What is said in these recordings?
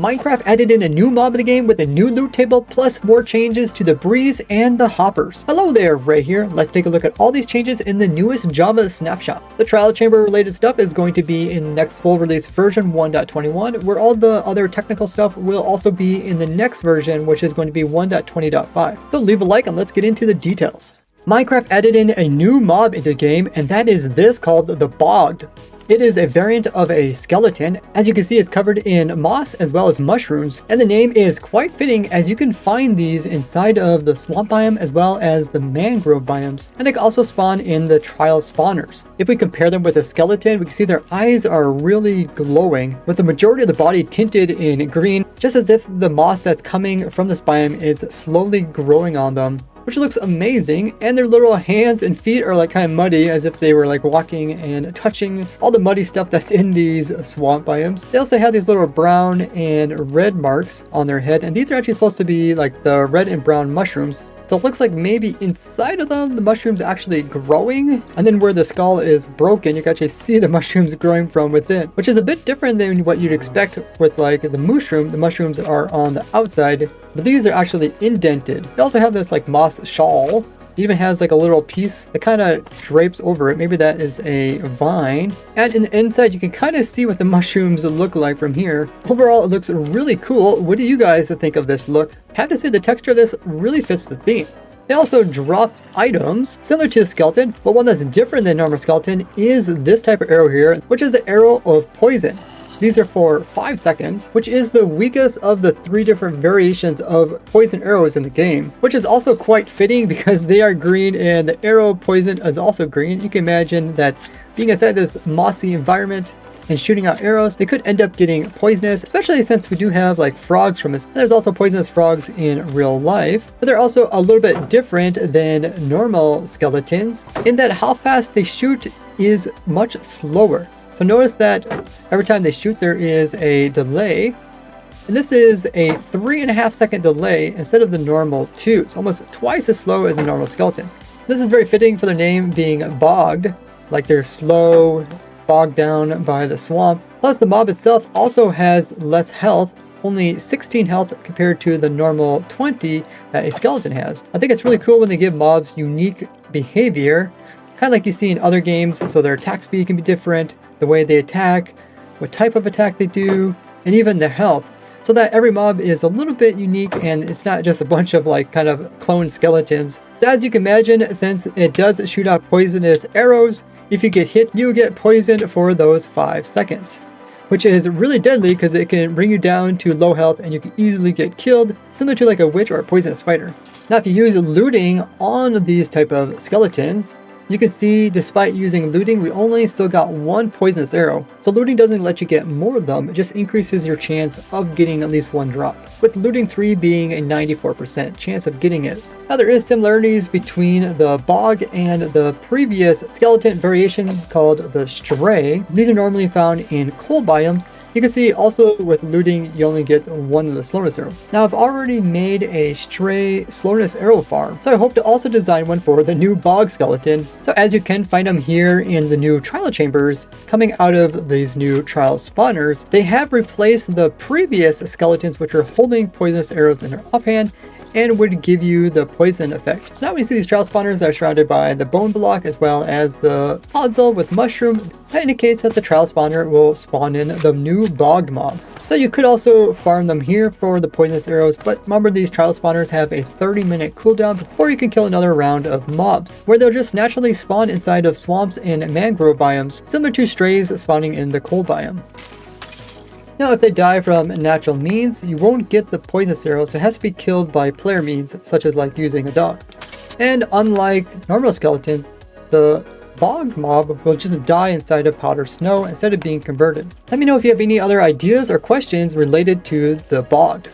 Minecraft added in a new mob in the game with a new loot table plus more changes to the breeze and the hoppers. Hello there, Ray here. Let's take a look at all these changes in the newest Java snapshot. The trial chamber related stuff is going to be in the next full release version 1.21, where all the other technical stuff will also be in the next version, which is going to be 1.20.5. So leave a like and let's get into the details. Minecraft added in a new mob into the game, and that is this called the Bogged. It is a variant of a skeleton. As you can see, it's covered in moss as well as mushrooms, and the name is quite fitting as you can find these inside of the swamp biome as well as the mangrove biomes, and they can also spawn in the trial spawners. If we compare them with a skeleton, we can see their eyes are really glowing, with the majority of the body tinted in green, just as if the moss that's coming from this biome is slowly growing on them, which looks amazing. And their little hands and feet are like kind of muddy, as if they were like walking and touching all the muddy stuff that's in these swamp biomes. They also have these little brown and red marks on their head, and these are actually supposed to be like the red and brown mushrooms. So it looks like maybe inside of them, the mushrooms actually growing, and then where the skull is broken, you can actually see the mushrooms growing from within, which is a bit different than what you'd expect with like the mushroom. The mushrooms are on the outside, but these are actually indented. They also have this like moss shawl. It even has like a little piece that kind of drapes over it. Maybe that is a vine. And in the inside, you can kind of see what the mushrooms look like from here. Overall, it looks really cool. What do you guys think of this look? I have to say the texture of this really fits the theme. They also dropped items similar to a skeleton, but one that's different than normal skeleton is this type of arrow here, which is the arrow of poison. These are for 5 seconds, which is the weakest of the 3 different variations of poison arrows in the game, which is also quite fitting because they are green and the arrow poison is also green. You can imagine that being inside this mossy environment and shooting out arrows, they could end up getting poisonous, especially since we do have like frogs from this. And there's also poisonous frogs in real life, but they're also a little bit different than normal skeletons in that how fast they shoot is much slower. So notice that every time they shoot, there is a delay, and this is a 3.5 second delay instead of the normal 2. It's almost twice as slow as a normal skeleton. This is very fitting for their name being bogged, like they're slow, bogged down by the swamp. Plus the mob itself also has less health, only 16 health compared to the normal 20 that a skeleton has. I think it's really cool when they give mobs unique behavior, kind of like you see in other games, so their attack speed can be different, the way they attack, what type of attack they do, and even their health, so that every mob is a little bit unique and it's not just a bunch of like kind of cloned skeletons. So as you can imagine, since it does shoot out poisonous arrows, if you get hit, you get poisoned for those 5 seconds, which is really deadly because it can bring you down to low health and you can easily get killed, similar to like a witch or a poisonous spider. Now if you use looting on these type of skeletons, you can see despite using looting, we only still got 1 poisonous arrow. So looting doesn't let you get more of them, it just increases your chance of getting at least 1 drop, with looting 3 being a 94% chance of getting it. Now there is similarities between the bog and the previous skeleton variation called the stray. These are normally found in coal biomes. You can see also with looting, you only get 1 of the slowness arrows. Now I've already made a stray slowness arrow farm, so I hope to also design one for the new bog skeleton. So as you can find them here in the new trial chambers, coming out of these new trial spawners, they have replaced the previous skeletons which are holding poisonous arrows in their offhand and would give you the poison effect. So now when you see these trial spawners that are surrounded by the bone block as well as the podzol with mushroom, that indicates that the trial spawner will spawn in the new bogged mob. So you could also farm them here for the poisonous arrows, but remember these trial spawners have a 30-minute cooldown before you can kill another round of mobs, where they'll just naturally spawn inside of swamps and mangrove biomes, similar to strays spawning in the coal biome. Now if they die from natural means, you won't get the poisonous arrow, so it has to be killed by player means, such as like using a dog. And unlike normal skeletons, the bogged mob will just die inside of powdered snow instead of being converted. Let me know if you have any other ideas or questions related to the bogged.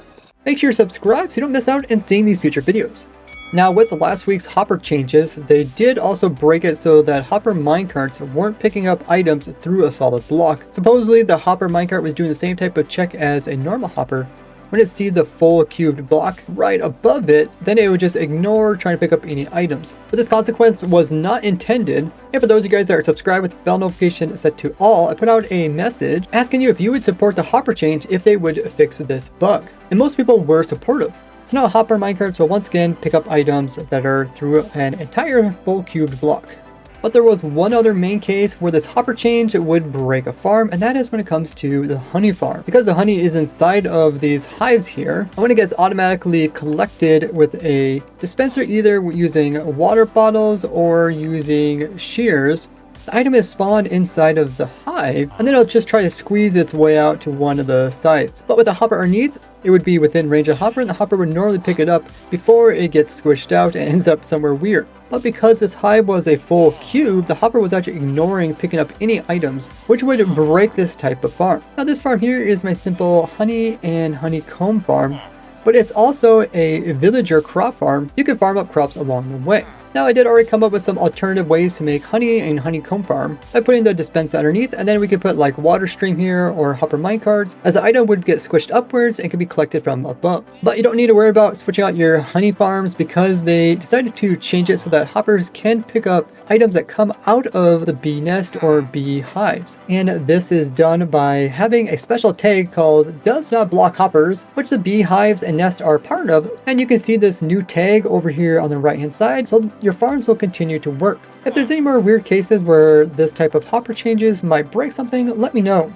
Make sure you subscribe so you don't miss out on seeing these future videos. Now with the last week's hopper changes, they did also break it so that hopper minecarts weren't picking up items through a solid block. Supposedly the hopper minecart was doing the same type of check as a normal hopper, when it sees the full cubed block right above it, then it would just ignore trying to pick up any items. But this consequence was not intended. And for those of you guys that are subscribed with bell notification set to all, I put out a message asking you if you would support the hopper change if they would fix this bug. And most people were supportive. So now hopper minecarts will once again pick up items that are through an entire full cubed block. But there was one other main case where this hopper change would break a farm, and that is when it comes to the honey farm. Because the honey is inside of these hives here, and when it gets automatically collected with a dispenser, either using water bottles or using shears, the item is spawned inside of the hive, and then it'll just try to squeeze its way out to one of the sides. But with a hopper underneath, it would be within range of the hopper, and the hopper would normally pick it up before it gets squished out and ends up somewhere weird. But because this hive was a full cube, the hopper was actually ignoring picking up any items, which would break this type of farm. Now this farm here is my simple honey and honeycomb farm, but it's also a villager crop farm. You can farm up crops along the way. Now I did already come up with some alternative ways to make honey and honeycomb farm by putting the dispenser underneath, and then we could put like water stream here or hopper minecarts, as the item would get squished upwards and could be collected from above. But you don't need to worry about switching out your honey farms because they decided to change it so that hoppers can pick up items that come out of the bee nest or bee hives. And this is done by having a special tag called does not block hoppers, which the bee hives and nest are part of. And you can see this new tag over here on the right hand side, so your farms will continue to work. If there's any more weird cases where this type of hopper changes might break something, let me know.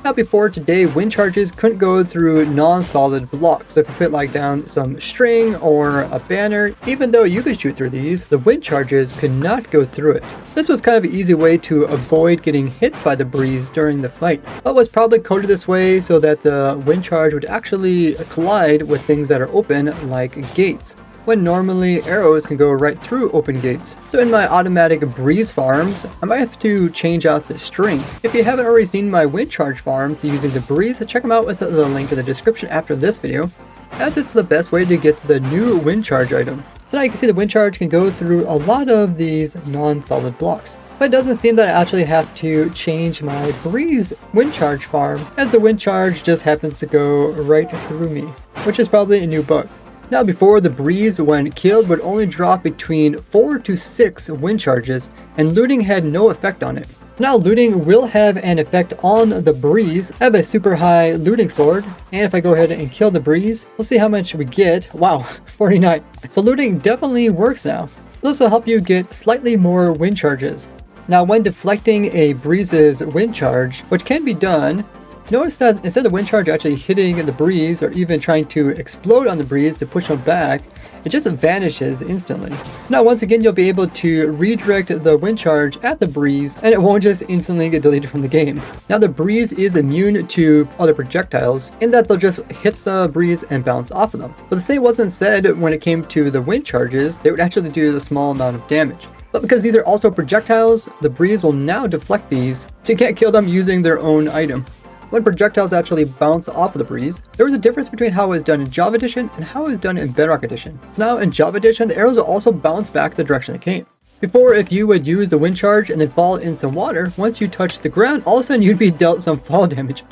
Now before today, wind charges couldn't go through non-solid blocks. So if you put like down some string or a banner, even though you could shoot through these, the wind charges could not go through it. This was kind of an easy way to avoid getting hit by the breeze during the fight, but was probably coded this way so that the wind charge would actually collide with things that are open like gates, when normally arrows can go right through open gates. So in my automatic breeze farms, I might have to change out the string. If you haven't already seen my wind charge farms using the breeze, check them out with the link in the description after this video, as it's the best way to get the new wind charge item. So now you can see the wind charge can go through a lot of these non-solid blocks. But it doesn't seem that I actually have to change my breeze wind charge farm, as the wind charge just happens to go right through me, which is probably a new bug. Now before, the breeze when killed would only drop between 4 to 6 wind charges, and looting had no effect on it. So now looting will have an effect on the breeze. I have a super high looting sword, and if I go ahead and kill the breeze, we'll see how much we get. Wow, 49. So looting definitely works now. This will help you get slightly more wind charges. Now when deflecting a breeze's wind charge, which can be done, notice that instead of the wind charge actually hitting the breeze or even trying to explode on the breeze to push them back, it just vanishes instantly. Now once again, you'll be able to redirect the wind charge at the breeze, and it won't just instantly get deleted from the game. Now the breeze is immune to other projectiles in that they'll just hit the breeze and bounce off of them. But the same wasn't said when it came to the wind charges. They would actually do a small amount of damage. But because these are also projectiles, the breeze will now deflect these, so you can't kill them using their own item. When projectiles actually bounce off of the breeze, there was a difference between how it was done in Java Edition and how it was done in Bedrock Edition. So now in Java Edition, the arrows will also bounce back the direction they came. Before, if you would use the wind charge and then fall in some water, once you touch the ground, all of a sudden you'd be dealt some fall damage.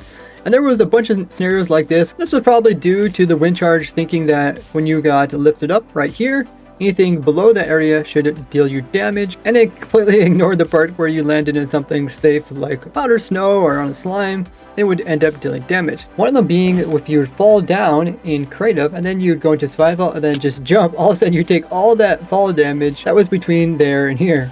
And there was a bunch of scenarios like this. This was probably due to the wind charge thinking that when you got lifted up right here, anything below that area should deal you damage, and it completely ignored the part where you landed in something safe like powder snow or on a slime. It would end up dealing damage. One of them being if you would fall down in creative and then you'd go into survival and then just jump, all of a sudden you take all that fall damage that was between there and here.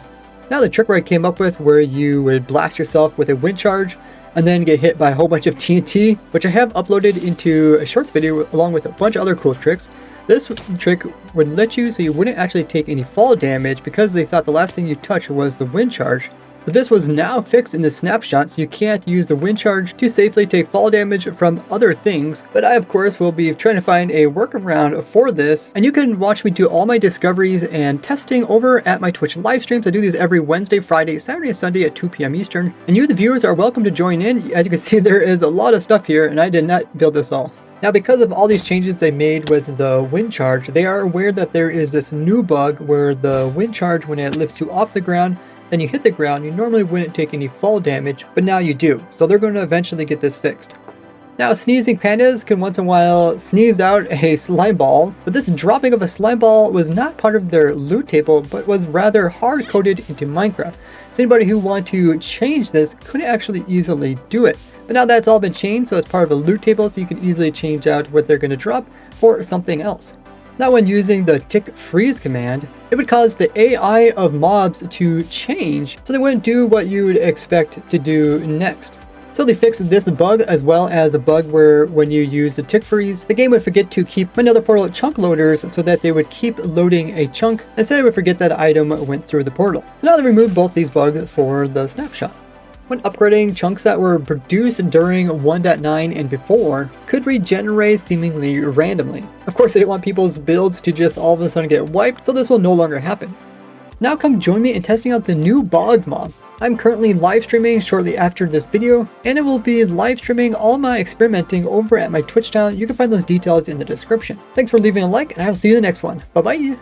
Now the trick where I came up with where you would blast yourself with a wind charge and then get hit by a whole bunch of TNT, which I have uploaded into a shorts video along with a bunch of other cool tricks. This trick would let you so you wouldn't actually take any fall damage because they thought the last thing you touched was the wind charge. But this was now fixed in the snapshot, so you can't use the wind charge to safely take fall damage from other things. But I, of course, will be trying to find a workaround for this. And you can watch me do all my discoveries and testing over at my Twitch live streams. I do these every Wednesday, Friday, Saturday, and Sunday at 2 p.m. Eastern. And you, the viewers, are welcome to join in. As you can see, there is a lot of stuff here, and I did not build this all. Now, because of all these changes they made with the wind charge, they are aware that there is this new bug where the wind charge, when it lifts you off the ground, then you hit the ground, you normally wouldn't take any fall damage, but now you do. So they're going to eventually get this fixed. Now, sneezing pandas can once in a while sneeze out a slime ball, but this dropping of a slime ball was not part of their loot table, but was rather hard-coded into Minecraft. So anybody who wanted to change this couldn't actually easily do it. But now that's all been changed, so it's part of a loot table, so you can easily change out what they're going to drop for something else. Now, when using the tick freeze command, it would cause the AI of mobs to change, so they wouldn't do what you would expect to do next. So they fixed this bug, as well as a bug where when you use the tick freeze, the game would forget to keep another portal chunk loaders so that they would keep loading a chunk instead it would forget that item went through the portal. Now they removed both these bugs for the snapshot. When upgrading, chunks that were produced during 1.9 and before could regenerate seemingly randomly. Of course, they didn't want people's builds to just all of a sudden get wiped, so this will no longer happen. Now come join me in testing out the new bog mob. I'm currently live streaming shortly after this video, and I will be live streaming all my experimenting over at my Twitch channel. You can find those details in the description. Thanks for leaving a like, and I will see you in the next one. Bye bye!